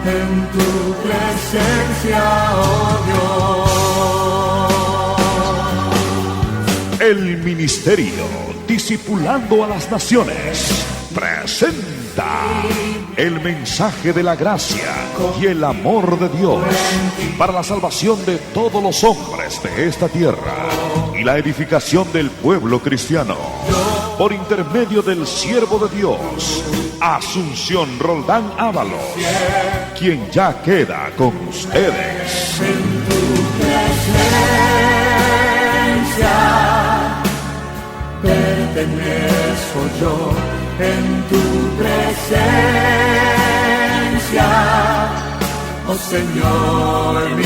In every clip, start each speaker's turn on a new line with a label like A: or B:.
A: en tu presencia, oh Dios.
B: El ministerio Discipulando a las Naciones presenta el mensaje de la gracia y el amor de Dios para la salvación de todos los hombres de esta tierra y la edificación del pueblo cristiano, por intermedio del siervo de Dios, Asunción Roldán Ábalos, quien ya queda con ustedes.
A: En tu presencia pertenezco yo, en tu presencia, oh Señor mi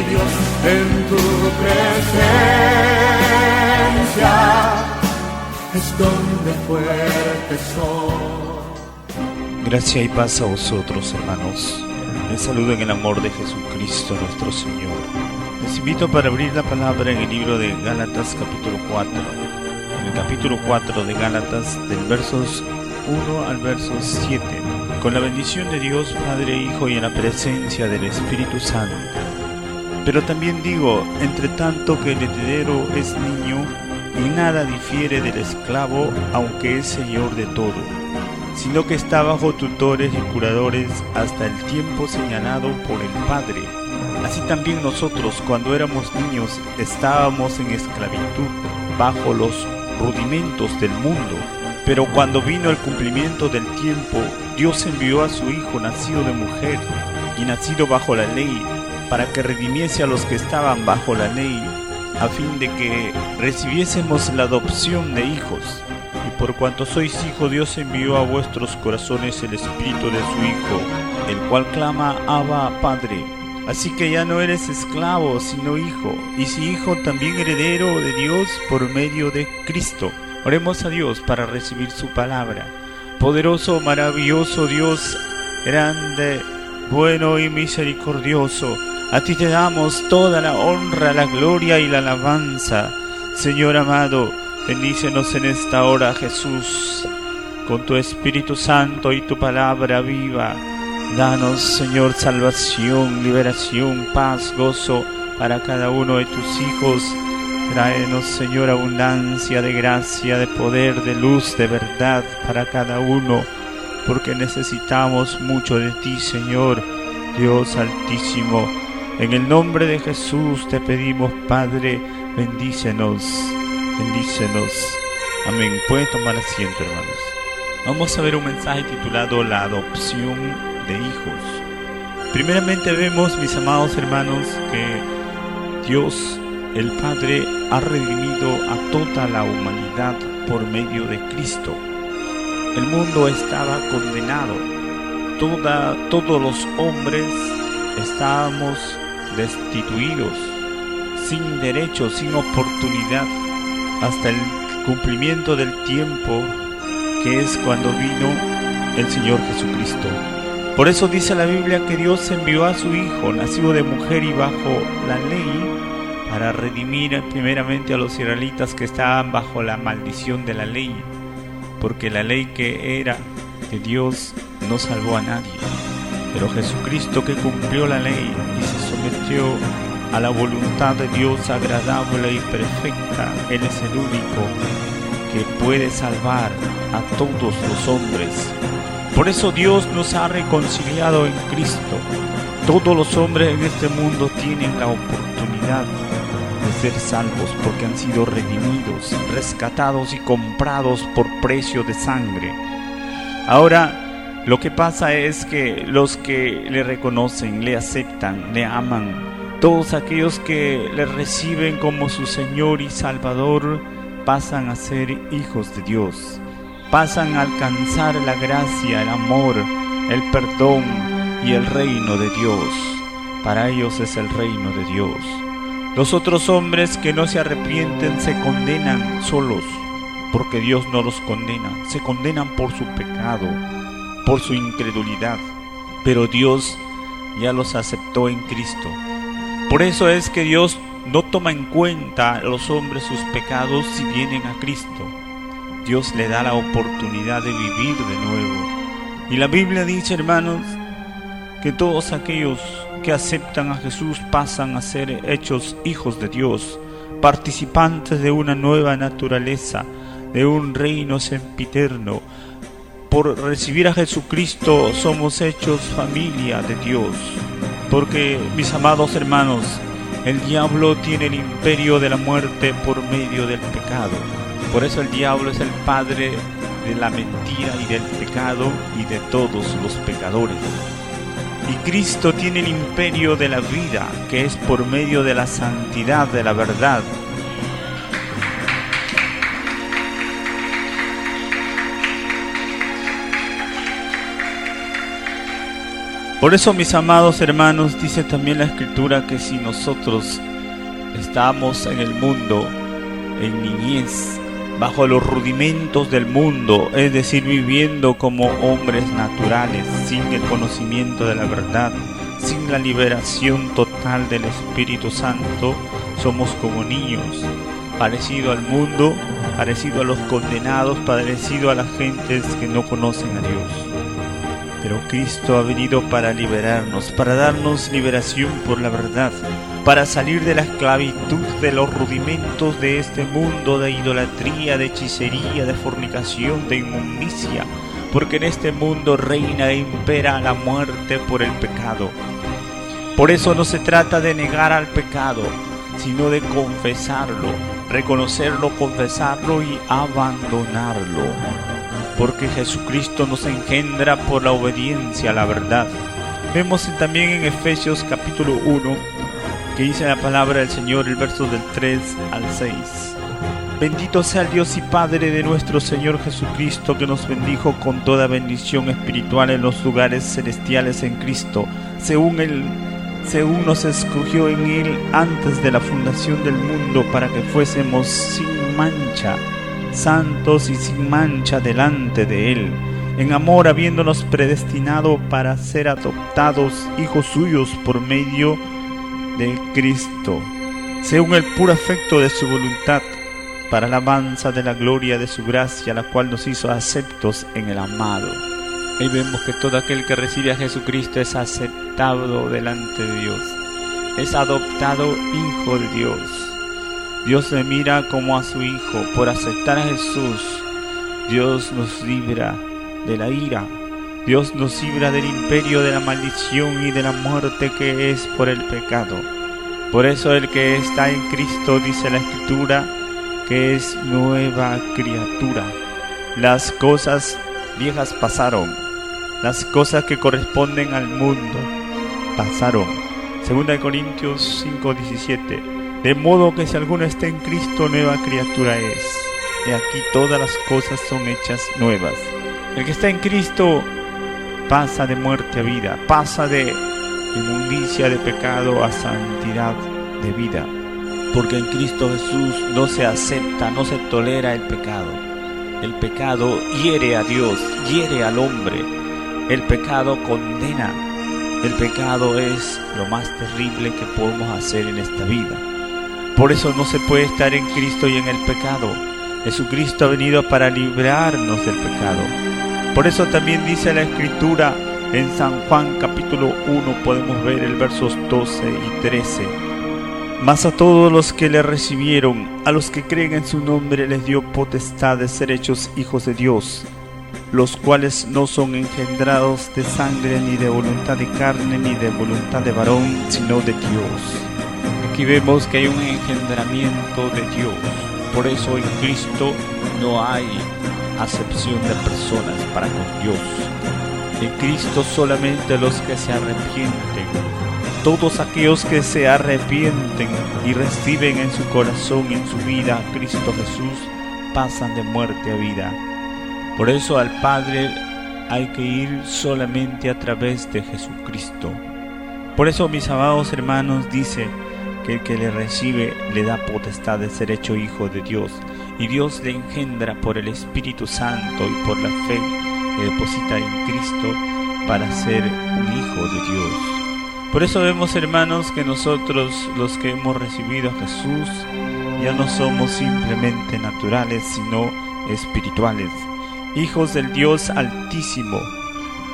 A: Dios, en tu presencia es donde fuerte soy.
C: Gracia y paz a vosotros, hermanos. Les saludo en el amor de Jesucristo nuestro Señor. Les invito para abrir la palabra en el libro de Gálatas capítulo 4. En el capítulo 4 de Gálatas, del versos 1 al verso 7, con la bendición de Dios Padre, Hijo y en la presencia del Espíritu Santo. Pero también digo, entre tanto que el heredero es niño, y nada difiere del esclavo, aunque es señor de todo, sino que está bajo tutores y curadores hasta el tiempo señalado por el Padre. Así también nosotros, cuando éramos niños, estábamos en esclavitud, bajo los rudimentos del mundo. Pero cuando vino el cumplimiento del tiempo, Dios envió a su Hijo, nacido de mujer y nacido bajo la ley, para que redimiese a los que estaban bajo la ley, a fin de que recibiésemos la adopción de hijos. Y por cuanto sois hijos, Dios envió a vuestros corazones el Espíritu de su Hijo, el cual clama, Abba, Padre. Así que ya no eres esclavo, sino hijo, y si hijo, también heredero de Dios por medio de Cristo. Oremos a Dios para recibir su palabra. Poderoso, maravilloso Dios, grande, bueno y misericordioso, a ti te damos toda la honra, la gloria y la alabanza. Señor amado, bendícenos en esta hora, Jesús, con tu Espíritu Santo y tu palabra viva. Danos, Señor, salvación, liberación, paz, gozo para cada uno de tus hijos. Tráenos, Señor, abundancia de gracia, de poder, de luz, de verdad para cada uno, porque necesitamos mucho de ti, Señor, Dios Altísimo. En el nombre de Jesús te pedimos, Padre, bendícenos, bendícenos. Amén. Pueden tomar asiento, hermanos. Vamos a ver un mensaje titulado La adopción de hijos. Primeramente vemos, mis amados hermanos, que Dios, el Padre, ha redimido a toda la humanidad por medio de Cristo. El mundo estaba condenado. Todos los hombres estábamos destituidos, sin derechos, sin oportunidad, hasta el cumplimiento del tiempo, que es cuando vino el Señor Jesucristo. Por eso dice la Biblia que Dios envió a su Hijo, nacido de mujer y bajo la ley, para redimir primeramente a los israelitas que estaban bajo la maldición de la ley, porque la ley que era de Dios no salvó a nadie. Pero Jesucristo, que cumplió la ley y se sometió a la voluntad de Dios agradable y perfecta, Él es el único que puede salvar a todos los hombres. Por eso Dios nos ha reconciliado en Cristo. Todos los hombres en este mundo tienen la oportunidad de ser salvos porque han sido redimidos, rescatados y comprados por precio de sangre. Ahora, lo que pasa es que los que le reconocen, le aceptan, le aman, todos aquellos que le reciben como su Señor y Salvador, pasan a ser hijos de Dios, pasan a alcanzar la gracia, el amor, el perdón y el reino de Dios. Para ellos es el reino de Dios. Los otros hombres que no se arrepienten se condenan solos, porque Dios no los condena, se condenan por su pecado, por su incredulidad, pero Dios ya los aceptó en Cristo. Por eso es que Dios no toma en cuenta a los hombres sus pecados si vienen a Cristo. Dios le da la oportunidad de vivir de nuevo. Y la Biblia dice, hermanos, que todos aquellos que aceptan a Jesús pasan a ser hechos hijos de Dios, participantes de una nueva naturaleza, de un reino sempiterno. Por recibir a Jesucristo somos hechos familia de Dios, porque, mis amados hermanos, el diablo tiene el imperio de la muerte por medio del pecado. Por eso el diablo es el padre de la mentira y del pecado y de todos los pecadores. Y Cristo tiene el imperio de la vida, que es por medio de la santidad de la verdad. Por eso, mis amados hermanos, dice también la Escritura que si nosotros estamos en el mundo, en niñez, bajo los rudimentos del mundo, es decir, viviendo como hombres naturales, sin el conocimiento de la verdad, sin la liberación total del Espíritu Santo, somos como niños, parecido al mundo, parecido a los condenados, parecido a las gentes que no conocen a Dios. Pero Cristo ha venido para liberarnos, para darnos liberación por la verdad, para salir de la esclavitud de los rudimentos de este mundo, de idolatría, de hechicería, de fornicación, de inmundicia, porque en este mundo reina e impera la muerte por el pecado. Por eso no se trata de negar al pecado, sino de confesarlo, reconocerlo, confesarlo y abandonarlo. Porque Jesucristo nos engendra por la obediencia a la verdad. Vemos también en Efesios capítulo 1, que dice la palabra del Señor, el verso del 3 al 6. Bendito sea el Dios y Padre de nuestro Señor Jesucristo, que nos bendijo con toda bendición espiritual en los lugares celestiales en Cristo, según nos escogió en Él antes de la fundación del mundo, para que fuésemos sin mancha, santos y sin mancha delante de Él, en amor habiéndonos predestinado para ser adoptados hijos suyos por medio de Cristo, según el puro afecto de su voluntad, para alabanza de la gloria de su gracia, la cual nos hizo aceptos en el amado. Ahí vemos que todo aquel que recibe a Jesucristo es aceptado delante de Dios, es adoptado hijo de Dios. Dios le mira como a su Hijo. Por aceptar a Jesús, Dios nos libra de la ira. Dios nos libra del imperio de la maldición y de la muerte que es por el pecado. Por eso el que está en Cristo, dice la Escritura, que es nueva criatura. Las cosas viejas pasaron. Las cosas que corresponden al mundo pasaron. 2 Corintios 5:17. De modo que si alguno está en Cristo, nueva criatura es. Y aquí todas las cosas son hechas nuevas. El que está en Cristo pasa de muerte a vida, pasa de inmundicia, de pecado, a santidad de vida. Porque en Cristo Jesús no se acepta, no se tolera el pecado. El pecado hiere a Dios, hiere al hombre. El pecado condena. El pecado es lo más terrible que podemos hacer en esta vida. Por eso no se puede estar en Cristo y en el pecado. Jesucristo ha venido para librarnos del pecado. Por eso también dice la Escritura en San Juan capítulo 1, podemos ver el versos 12 y 13. Mas a todos los que le recibieron, a los que creen en su nombre, les dio potestad de ser hechos hijos de Dios, los cuales no son engendrados de sangre, ni de voluntad de carne, ni de voluntad de varón, sino de Dios. Aquí vemos que hay un engendramiento de Dios. Por eso en Cristo no hay acepción de personas para con Dios. En Cristo solamente los que se arrepienten, todos aquellos que se arrepienten y reciben en su corazón y en su vida a Cristo Jesús, pasan de muerte a vida. Por eso al Padre hay que ir solamente a través de Jesucristo. Por eso, mis amados hermanos, dice que el que le recibe le da potestad de ser hecho hijo de Dios, y Dios le engendra por el Espíritu Santo y por la fe que deposita en Cristo para ser un hijo de Dios. Por eso vemos, hermanos, que nosotros, los que hemos recibido a Jesús, ya no somos simplemente naturales, sino espirituales, hijos del Dios Altísimo,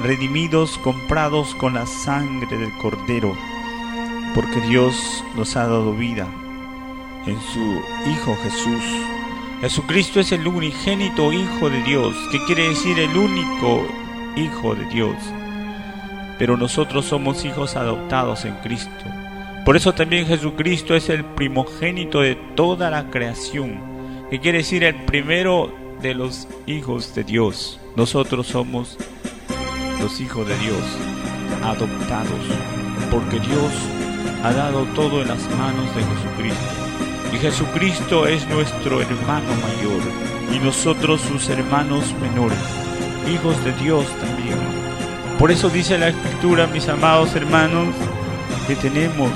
C: redimidos, comprados con la sangre del Cordero, porque Dios nos ha dado vida en su Hijo Jesús. Jesucristo es el unigénito Hijo de Dios, que quiere decir el único Hijo de Dios. Pero nosotros somos hijos adoptados en Cristo. Por eso también Jesucristo es el primogénito de toda la creación, que quiere decir el primero de los hijos de Dios. Nosotros somos los hijos de Dios, adoptados, porque Dios ha dado todo en las manos de Jesucristo. Y Jesucristo es nuestro hermano mayor, y nosotros sus hermanos menores, hijos de Dios también. Por eso dice la Escritura, mis amados hermanos, que tenemos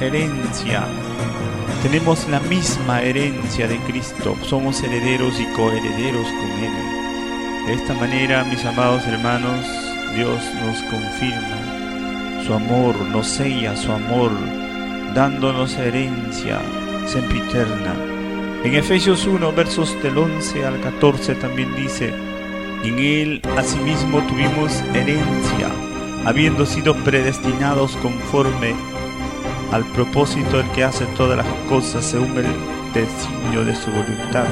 C: herencia, tenemos la misma herencia de Cristo, somos herederos y coherederos con Él. De esta manera, mis amados hermanos, Dios nos confirma su amor, nos sella su amor, dándonos herencia sempiterna. En Efesios 1, versos del 11 al 14 también dice: en Él asimismo tuvimos herencia, habiendo sido predestinados conforme al propósito del que hace todas las cosas según el designio de su voluntad,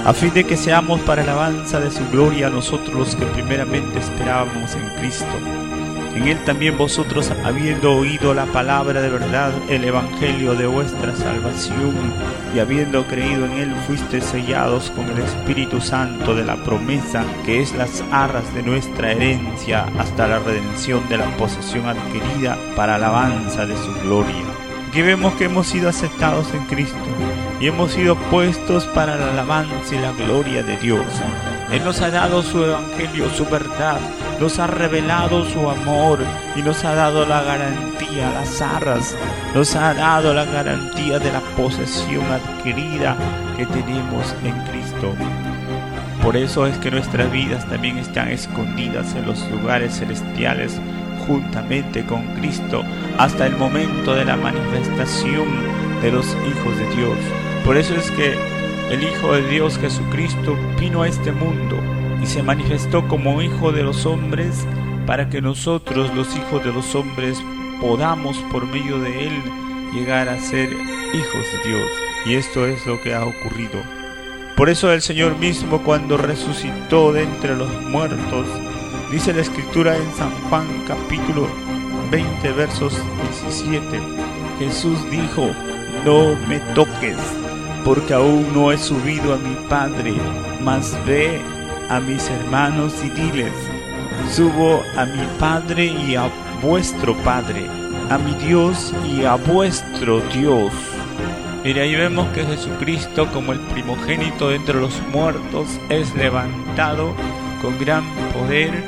C: a fin de que seamos para alabanza de su gloria nosotros los que primeramente esperábamos en Cristo. En Él también vosotros, habiendo oído la palabra de verdad, el evangelio de vuestra salvación, y habiendo creído en Él, fuisteis sellados con el Espíritu Santo de la promesa, que es las arras de nuestra herencia, hasta la redención de la posesión adquirida para alabanza de su gloria. Aquí vemos que hemos sido aceptados en Cristo y hemos sido puestos para la alabanza y la gloria de Dios. Él nos ha dado su evangelio, su verdad, nos ha revelado su amor y nos ha dado la garantía, las arras, nos ha dado la garantía de la posesión adquirida que tenemos en Cristo. Por eso es que nuestras vidas también están escondidas en los lugares celestiales juntamente con Cristo hasta el momento de la manifestación de los hijos de Dios. Por eso es que el Hijo de Dios Jesucristo vino a este mundo y se manifestó como Hijo de los hombres para que nosotros, los hijos de los hombres, podamos por medio de Él llegar a ser hijos de Dios. Y esto es lo que ha ocurrido. Por eso el Señor mismo, cuando resucitó de entre los muertos, dice la Escritura en San Juan capítulo 20 versos 17, Jesús dijo: no me toques, porque aún no he subido a mi Padre, mas ve a mis hermanos y diles: subo a mi Padre y a vuestro Padre, a mi Dios y a vuestro Dios. Mira, ahí vemos que Jesucristo, como el primogénito de entre los muertos, es levantado con gran poder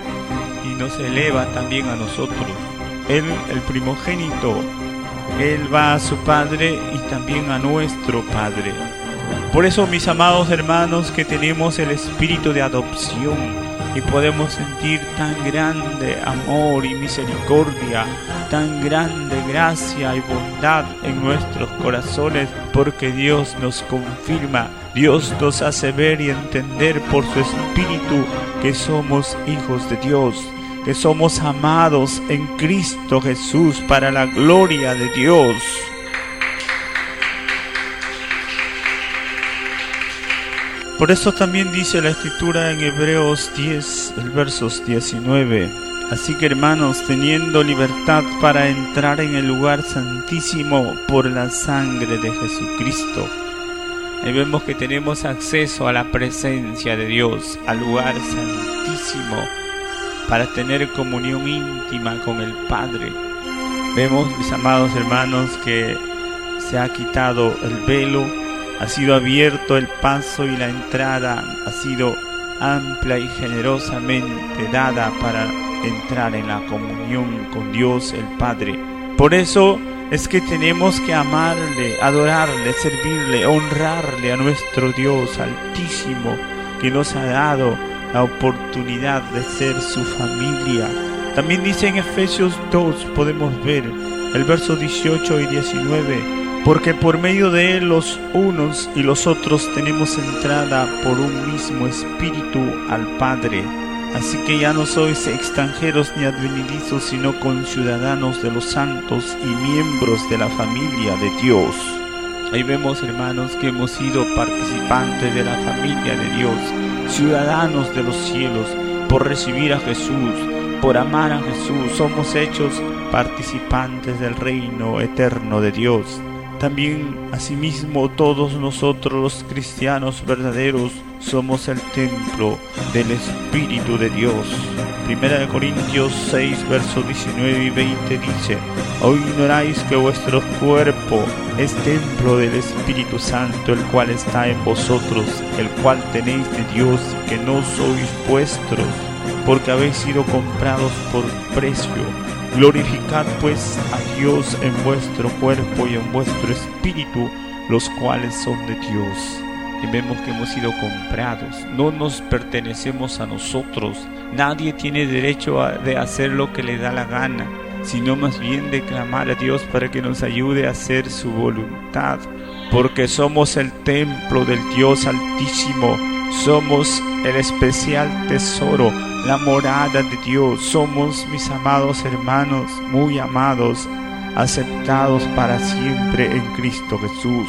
C: y nos eleva también a nosotros. Él, el primogénito, Él va a su Padre y también a nuestro Padre. Por eso, mis amados hermanos, que tenemos el espíritu de adopción y podemos sentir tan grande amor y misericordia, tan grande gracia y bondad en nuestros corazones, porque Dios nos confirma, Dios nos hace ver y entender por su espíritu que somos hijos de Dios, que somos amados en Cristo Jesús para la gloria de Dios. Por eso también dice la Escritura en Hebreos 10, el versos 19. Así que, hermanos, teniendo libertad para entrar en el lugar santísimo por la sangre de Jesucristo. Ahí vemos que tenemos acceso a la presencia de Dios, al lugar santísimo, para tener comunión íntima con el Padre. Vemos, mis amados hermanos, que se ha quitado el velo, ha sido abierto el paso y la entrada ha sido amplia y generosamente dada para entrar en la comunión con Dios el Padre. Por eso es que tenemos que amarle, adorarle, servirle, honrarle a nuestro Dios Altísimo, que nos ha dado la oportunidad de ser su familia. También dice en Efesios 2, podemos ver el verso 18 y 19, porque por medio de Él los unos y los otros tenemos entrada por un mismo Espíritu al Padre. Así que ya no sois extranjeros ni advenedizos, sino conciudadanos de los santos y miembros de la familia de Dios. Ahí vemos, hermanos, que hemos sido participantes de la familia de Dios, ciudadanos de los cielos, por recibir a Jesús, por amar a Jesús. Somos hechos participantes del reino eterno de Dios. También, asimismo, todos nosotros los cristianos verdaderos somos el templo del Espíritu de Dios. 1 Corintios 6, versos 19 y 20 dice: ¿O ignoráis que vuestro cuerpo es templo del Espíritu Santo, el cual está en vosotros, el cual tenéis de Dios, y que no sois vuestros, porque habéis sido comprados por precio? Glorificad pues a Dios en vuestro cuerpo y en vuestro espíritu, los cuales son de Dios. Y vemos que hemos sido comprados, no nos pertenecemos a nosotros. Nadie tiene derecho de hacer lo que le da la gana, sino más bien de clamar a Dios para que nos ayude a hacer su voluntad, porque somos el templo del Dios Altísimo, somos el especial tesoro, la morada de Dios. Somos, mis amados hermanos, muy amados, aceptados para siempre en Cristo Jesús.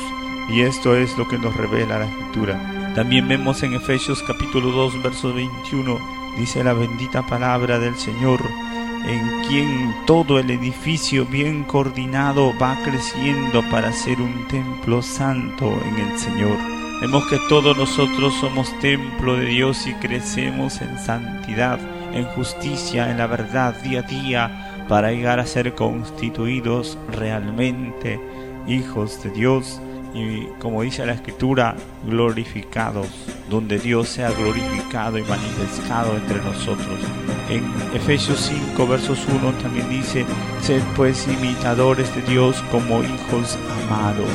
C: Y esto es lo que nos revela la Escritura. También vemos en Efesios capítulo 2, verso 21, dice la bendita palabra del Señor: en quien todo el edificio bien coordinado va creciendo para ser un templo santo en el Señor. Vemos que todos nosotros somos templo de Dios y crecemos en santidad, en justicia, en la verdad día a día, para llegar a ser constituidos realmente hijos de Dios y, como dice la Escritura, glorificados, donde Dios sea glorificado y manifestado entre nosotros. En Efesios 5, versos 1 también dice: sed pues imitadores de Dios como hijos amados.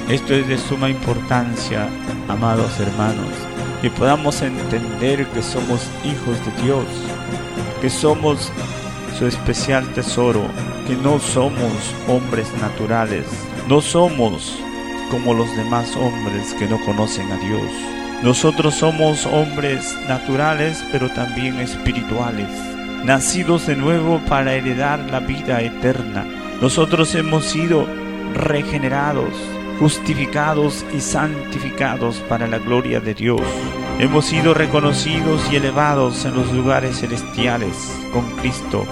C: Esto es de suma importancia, amados hermanos, que podamos entender que somos hijos de Dios, que somos su especial tesoro, que no somos hombres naturales, no somos como los demás hombres que no conocen a Dios. Nosotros somos hombres naturales, pero también espirituales, nacidos de nuevo para heredar la vida eterna. Nosotros hemos sido regenerados, justificados y santificados para la gloria de Dios. Hemos sido reconocidos y elevados en los lugares celestiales con Cristo.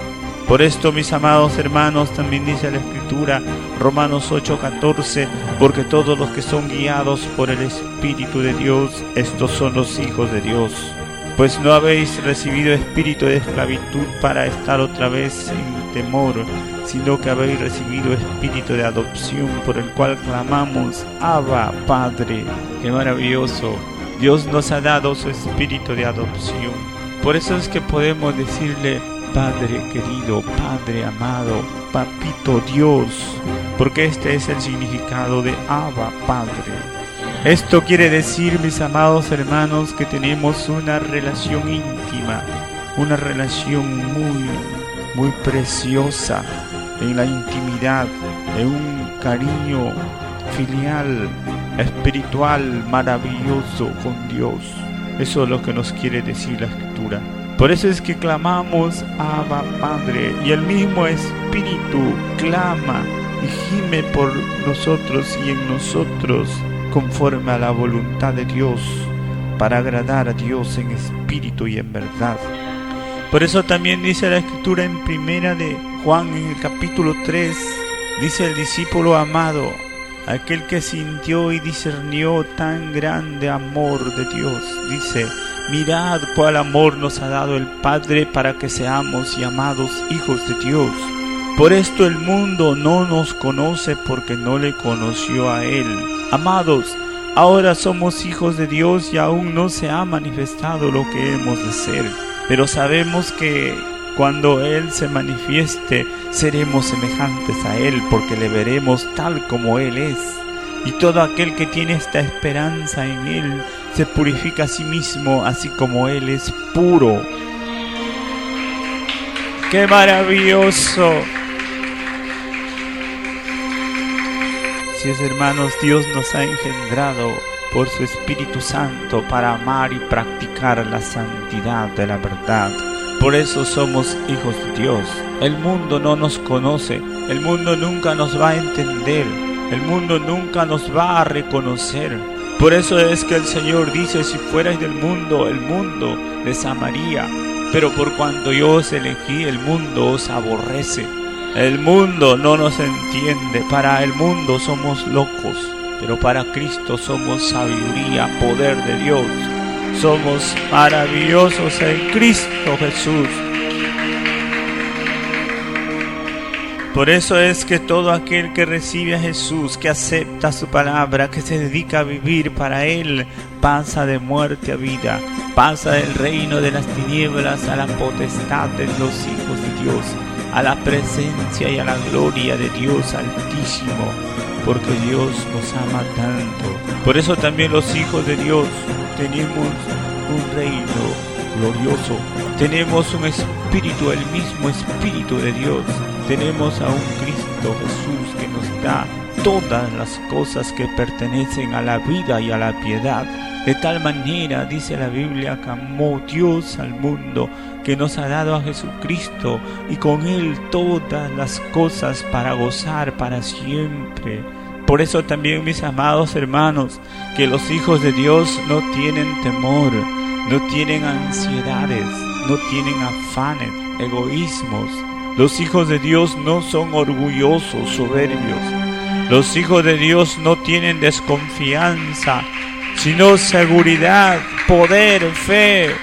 C: Por esto, mis amados hermanos, también dice la Escritura, Romanos 8:14, porque todos los que son guiados por el Espíritu de Dios, estos son los hijos de Dios. Pues no habéis recibido espíritu de esclavitud para estar otra vez en temor, sino que habéis recibido espíritu de adopción, por el cual clamamos: Abba, Padre. ¡Qué maravilloso! Dios nos ha dado su espíritu de adopción. Por eso es que podemos decirle: Padre querido, Padre amado, Papito Dios, porque este es el significado de Abba, Padre. Esto quiere decir, mis amados hermanos, que tenemos una relación íntima, una relación muy preciosa en la intimidad, en un cariño filial, espiritual, maravilloso con Dios. Eso es lo que nos quiere decir la Escritura. Por eso es que clamamos Abba, Padre, y el mismo Espíritu clama y gime por nosotros y en nosotros, conforme a la voluntad de Dios, para agradar a Dios en espíritu y en verdad. Por eso también dice la Escritura en Primera de Juan, en el capítulo 3, dice el discípulo amado, aquel que sintió y discernió tan grande amor de Dios, dice: mirad cuál amor nos ha dado el Padre para que seamos llamados hijos de Dios. Por esto el mundo no nos conoce, porque no le conoció a Él. Amados, ahora somos hijos de Dios y aún no se ha manifestado lo que hemos de ser. Pero sabemos que cuando Él se manifieste, seremos semejantes a Él, porque le veremos tal como Él es. Y todo aquel que tiene esta esperanza en Él se purifica a sí mismo, así como Él es puro. ¡Qué maravilloso! Así es, hermanos, Dios nos ha engendrado por su Espíritu Santo para amar y practicar la santidad de la verdad. Por eso somos hijos de Dios. El mundo no nos conoce, el mundo nunca nos va a entender, el mundo nunca nos va a reconocer. Por eso es que el Señor dice: si fuerais del mundo, el mundo les amaría. Pero por cuanto yo os elegí, el mundo os aborrece. El mundo no nos entiende. Para el mundo somos locos, pero para Cristo somos sabiduría, poder de Dios. Somos maravillosos en Cristo Jesús. Por eso es que todo aquel que recibe a Jesús, que acepta su palabra, que se dedica a vivir para Él, pasa de muerte a vida, pasa del reino de las tinieblas a la potestad de los hijos de Dios, a la presencia y a la gloria de Dios Altísimo, porque Dios nos ama tanto. Por eso también los hijos de Dios tenemos un reino glorioso, tenemos un espíritu, el mismo espíritu de Dios, tenemos a un Cristo Jesús que nos da todas las cosas que pertenecen a la vida y a la piedad. De tal manera, dice la Biblia, que amó Dios al mundo, que nos ha dado a Jesucristo y con Él todas las cosas para gozar para siempre. Por eso también, mis amados hermanos, que los hijos de Dios no tienen temor, no tienen ansiedades, no tienen afanes, egoísmos. Los hijos de Dios no son orgullosos, soberbios. Los hijos de Dios no tienen desconfianza, sino seguridad, poder, fe.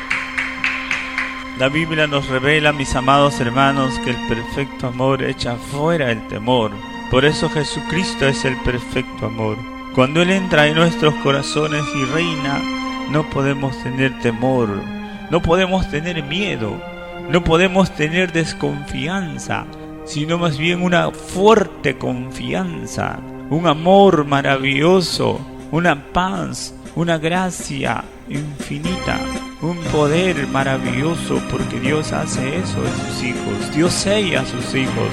C: La Biblia nos revela, mis amados hermanos, que el perfecto amor echa fuera el temor. Por eso Jesucristo es el perfecto amor. Cuando Él entra en nuestros corazones y reina, no podemos tener temor, no podemos tener miedo, no podemos tener desconfianza, sino más bien una fuerte confianza, un amor maravilloso, una paz, una gracia infinita, un poder maravilloso, porque Dios hace eso en sus hijos, Dios sella a sus hijos.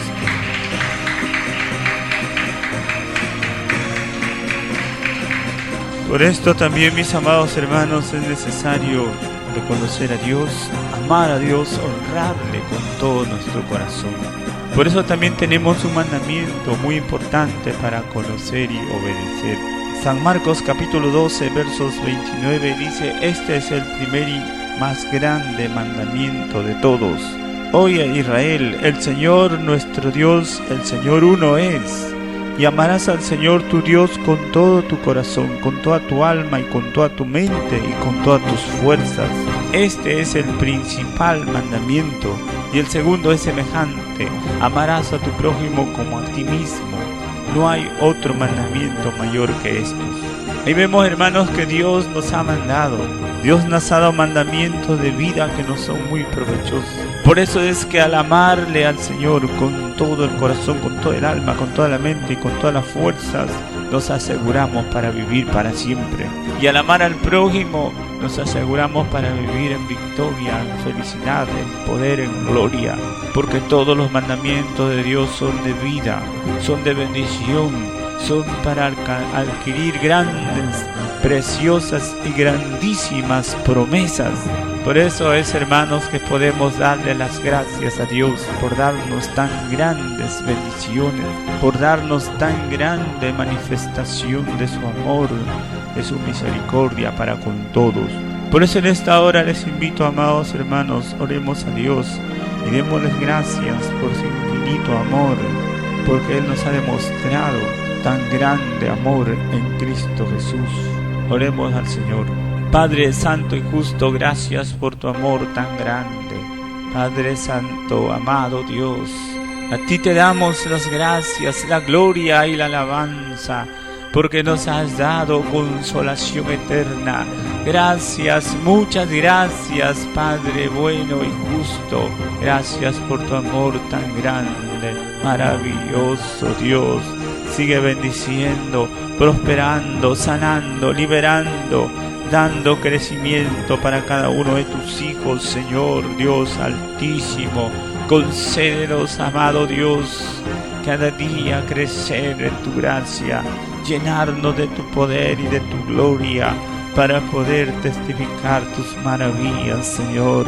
C: Por esto también, mis amados hermanos, es necesario reconocer a Dios, amar a Dios, honrarle con todo nuestro corazón. Por eso también tenemos un mandamiento muy importante para conocer y obedecer. San Marcos capítulo 12 versos 29 dice: este es el primer y más grande mandamiento de todos. Oye, Israel, el Señor nuestro Dios, el Señor uno es. Y amarás al Señor tu Dios con todo tu corazón, con toda tu alma y con toda tu mente y con todas tus fuerzas. Este es el principal mandamiento. Y el segundo es semejante: amarás a tu prójimo como a ti mismo. No hay otro mandamiento mayor que estos. Ahí vemos, hermanos, que Dios nos ha mandado. Dios nos ha dado mandamientos de vida que nos son muy provechosos. Por eso es que al amarle al Señor con todo el corazón, con toda el alma, con toda la mente y con todas las fuerzas, nos aseguramos para vivir para siempre. Y al amar al prójimo, nos aseguramos para vivir en victoria, en felicidad, en poder, en gloria. Porque todos los mandamientos de Dios son de vida, son de bendición, son para adquirir grandes, preciosas y grandísimas promesas. Por eso es, hermanos, que podemos darle las gracias a Dios por darnos tan grandes bendiciones, por darnos tan grande manifestación de su amor, de su misericordia para con todos. Por eso en esta hora les invito, amados hermanos, oremos a Dios y démosles gracias por su infinito amor, porque Él nos ha demostrado tan grande amor en Cristo Jesús. Oremos al Señor. Padre santo y justo, gracias por tu amor tan grande. Padre santo, amado Dios, a ti te damos las gracias, la gloria y la alabanza, porque nos has dado consolación eterna. Gracias, muchas gracias, Padre bueno y justo. Gracias por tu amor tan grande, maravilloso Dios. Sigue bendiciendo, prosperando, sanando, liberando, dando crecimiento para cada uno de tus hijos, Señor Dios Altísimo. Concédenos, amado Dios, cada día crecer en tu gracia, llenarnos de tu poder y de tu gloria, para poder testificar tus maravillas, Señor,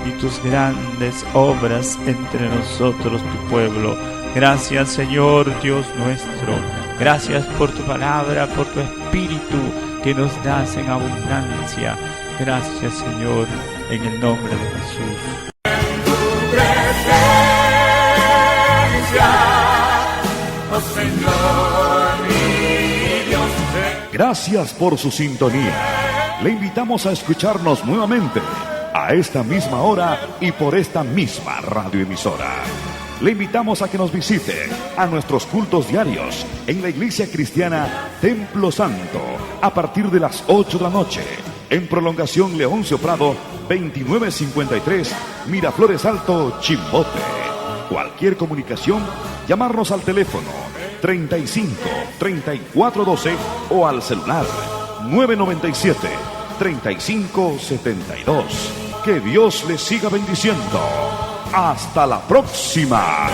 C: y tus grandes obras entre nosotros, tu pueblo. Gracias, Señor Dios nuestro. Gracias por tu palabra, por tu espíritu que nos das en abundancia. Gracias, Señor, en el nombre de Jesús.
A: En tu presencia, oh Señor mi Dios.
B: Gracias por su sintonía. Le invitamos a escucharnos nuevamente a esta misma hora y por esta misma radioemisora. Le invitamos a que nos visite a nuestros cultos diarios en la Iglesia Cristiana Templo Santo a partir de las 8 de la noche, en Prolongación Leoncio Prado 2953, Miraflores Alto, Chimbote. Cualquier comunicación, llamarnos al teléfono 35 34 12 o al celular 997 35 72. Que Dios les siga bendiciendo. Hasta la próxima.